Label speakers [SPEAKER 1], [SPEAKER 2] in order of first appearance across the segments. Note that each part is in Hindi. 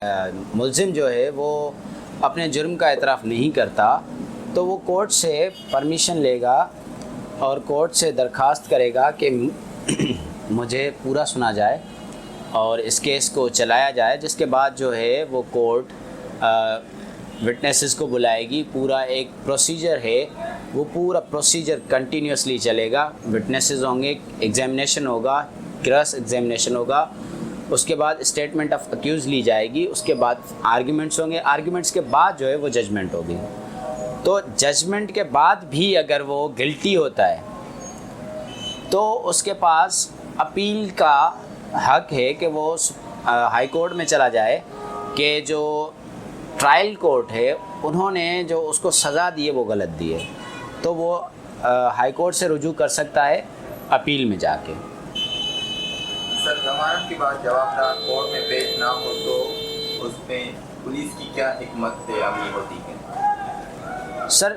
[SPEAKER 1] मुलजिम जो है वो अपने जुर्म का एतराफ़ नहीं करता तो वो कोर्ट से परमिशन लेगा और कोर्ट से दरख्वास्त करेगा कि मुझे पूरा सुना जाए और इस केस को चलाया जाए, जिसके बाद जो है वो कोर्ट विटनेसेस को बुलाएगी। पूरा एक प्रोसीजर है, वो पूरा प्रोसीजर कंटिन्यूसली चलेगा। विटनेसेस होंगे, एग्जामिनेशन होगा, क्रॉस एग्जामिनेशन होगा, उसके बाद स्टेटमेंट ऑफ अक्यूज़ ली जाएगी, उसके बाद आर्ग्यूमेंट्स होंगे, आर्ग्यूमेंट्स के बाद जो है वो जजमेंट होगी। तो जजमेंट के बाद भी अगर वो गिल्टी होता है तो उसके पास अपील का हक है कि वो हाई कोर्ट में चला जाए कि जो ट्रायल कोर्ट है उन्होंने जो उसको सज़ा दी है वो गलत दी है, तो वो हाई कोर्ट से रुजू कर सकता है अपील में जाके।
[SPEAKER 2] सर, जमानत के बाद जवाबदार कोर्ट में पेश ना हो तो उसमें पुलिस की क्या हिकमत से अमली होती है?
[SPEAKER 1] सर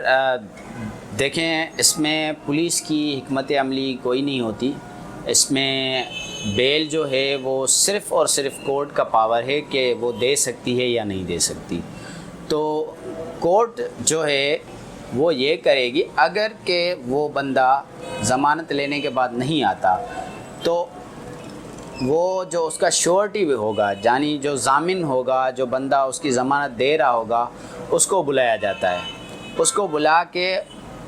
[SPEAKER 1] देखें, इसमें पुलिस की हिकमत अमली कोई नहीं होती। इसमें बेल जो है वो सिर्फ़ और सिर्फ कोर्ट का पावर है कि वो दे सकती है या नहीं दे सकती। तो कोर्ट जो है वो ये करेगी, अगर के वो बंदा ज़मानत लेने के बाद नहीं आता तो वो जो उसका श्योरिटी भी होगा, यानी जो ज़ामिन होगा, जो बंदा उसकी ज़मानत दे रहा होगा, उसको बुलाया जाता है। उसको बुला के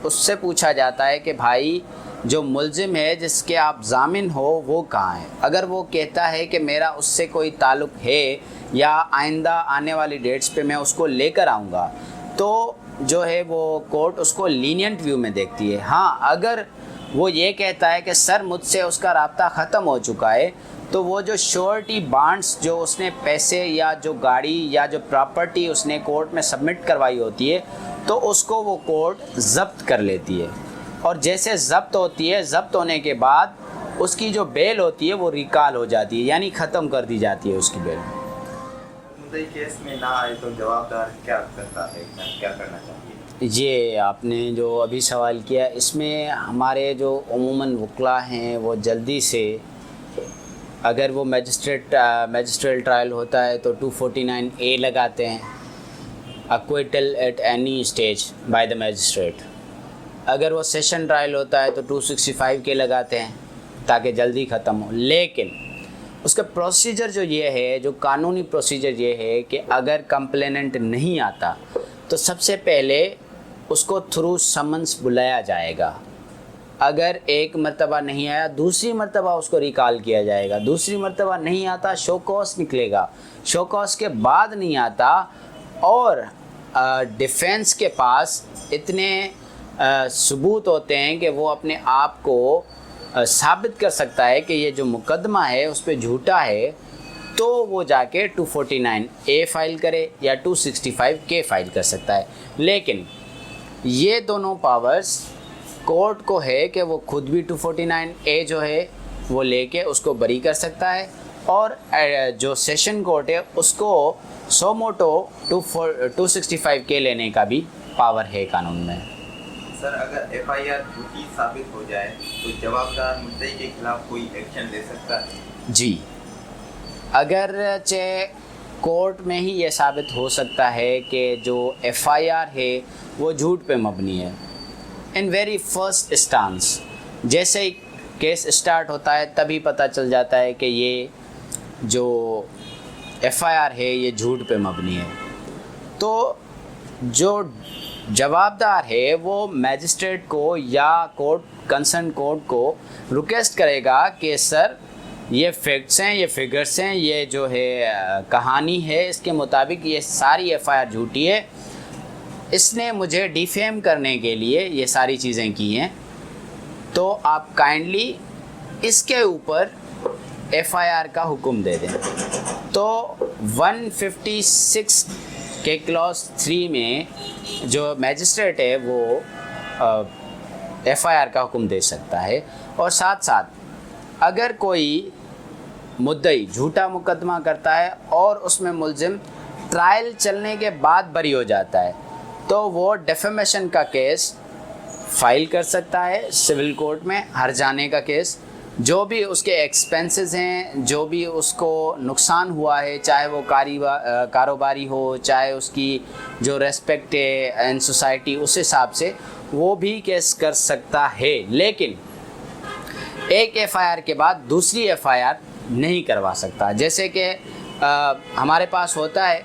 [SPEAKER 1] उससे पूछा जाता है कि भाई जो मुलजिम है जिसके आप ज़ामिन हो वो कहाँ है। अगर वो कहता है कि मेरा उससे कोई ताल्लुक़ है या आइंदा आने वाली डेट्स पे मैं उसको लेकर आऊँगा, तो जो है वो कोर्ट उसको लीनियंट व्यू में देखती है। हाँ, अगर वो ये कहता है कि सर मुझसे उसका राब्ता ख़त्म हो चुका है, तो वो जो श्योरिटी बॉन्ड्स जो उसने पैसे या जो गाड़ी या जो प्रॉपर्टी उसने कोर्ट में सबमिट करवाई होती है, तो उसको वो कोर्ट ज़ब्त कर लेती है। और जैसे ज़ब्त होती है, ज़ब्त होने के बाद उसकी जो बेल होती है वो रिकॉल हो जाती है, यानी ख़त्म कर दी जाती है उसकी बेल।
[SPEAKER 2] मुद्दई केस में ना आए तो जवाबदार क्या करता है, क्या करना चाहिए?
[SPEAKER 1] ये आपने जो अभी सवाल किया, इसमें हमारे जो उमूमन वकला हैं वो जल्दी से, अगर वो मैजिस्ट्रेट ट्रायल होता है तो 249A लगाते हैं, acquittal at any stage by the magistrate. अगर वो सेशन ट्रायल होता है तो 265K लगाते हैं ताकि जल्दी ख़त्म हो। लेकिन उसका प्रोसीजर जो ये है, जो कानूनी प्रोसीजर ये है कि अगर कंप्लेनेंट नहीं आता तो सबसे पहले उसको थ्रू समन्स बुलाया जाएगा। अगर एक मर्तबा नहीं आया, दूसरी मर्तबा उसको रिकॉल किया जाएगा। दूसरी मर्तबा नहीं आता, शो कॉज निकलेगा। शो कॉज के बाद नहीं आता और डिफेंस के पास इतने सबूत होते हैं कि वो अपने आप को साबित कर सकता है कि ये जो मुकदमा है उस पर झूठा है, तो वो जाके 249A फ़ाइल करे या 265K फ़ाइल कर सकता है। लेकिन ये दोनों पावर्स कोर्ट को है कि वो खुद भी 249A जो है वो लेके उसको बरी कर सकता है, और जो सेशन कोर्ट है उसको सो मोटो 265K लेने का भी पावर है कानून में।
[SPEAKER 2] सर, अगर FIR झूठी साबित हो जाए तो जवाबदार मुद्दई के खिलाफ कोई एक्शन ले सकता है?
[SPEAKER 1] जी, अगर चाहे कोर्ट में ही ये साबित हो सकता है कि जो FIR है वो झूठ पे मबनी है। इन वेरी फर्स्ट स्टांस, जैसे ही केस स्टार्ट होता है तभी पता चल जाता है कि ये जो FIR है ये झूठ पे मबनी है। तो जो जवाबदार है वो मैजिस्ट्रेट को या कोर्ट, कंसर्न कोर्ट को रिक्वेस्ट करेगा कि सर ये फैक्ट्स हैं, ये फिगर्स हैं, ये जो है कहानी है, इसके मुताबिक ये सारी FIR झूठी है, इसने मुझे डिफेम करने के लिए ये सारी चीज़ें की हैं, तो आप काइंडली इसके ऊपर FIR का हुक्म दे दें। तो 156 के क्लॉज 3 में जो मैजिस्ट्रेट है वो FIR का हुक्म दे सकता है। और साथ साथ अगर कोई मुद्दई झूठा मुकदमा करता है और उसमें मुलजिम ट्रायल चलने के बाद बरी हो जाता है, तो वो डेफेमेशन का केस फाइल कर सकता है सिविल कोर्ट में, हर्जाने का केस, जो भी उसके एक्सपेंसेस हैं, जो भी उसको नुकसान हुआ है, चाहे वो कारोबारी हो, चाहे उसकी जो रेस्पेक्ट है इन सोसाइटी, उस हिसाब से वो भी केस कर सकता है। लेकिन एक एफआईआर के बाद दूसरी एफआईआर नहीं करवा सकता। जैसे कि हमारे पास होता है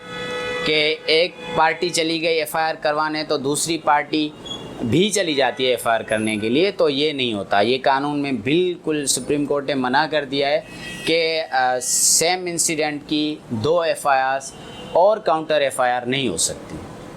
[SPEAKER 1] कि एक पार्टी चली गई एफआईआर करवाने तो दूसरी पार्टी भी चली जाती है एफआईआर करने के लिए, तो ये नहीं होता। ये कानून में बिल्कुल सुप्रीम कोर्ट ने मना कर दिया है कि सेम इंसिडेंट की 2 एफआईआर और काउंटर एफआईआर नहीं हो सकती।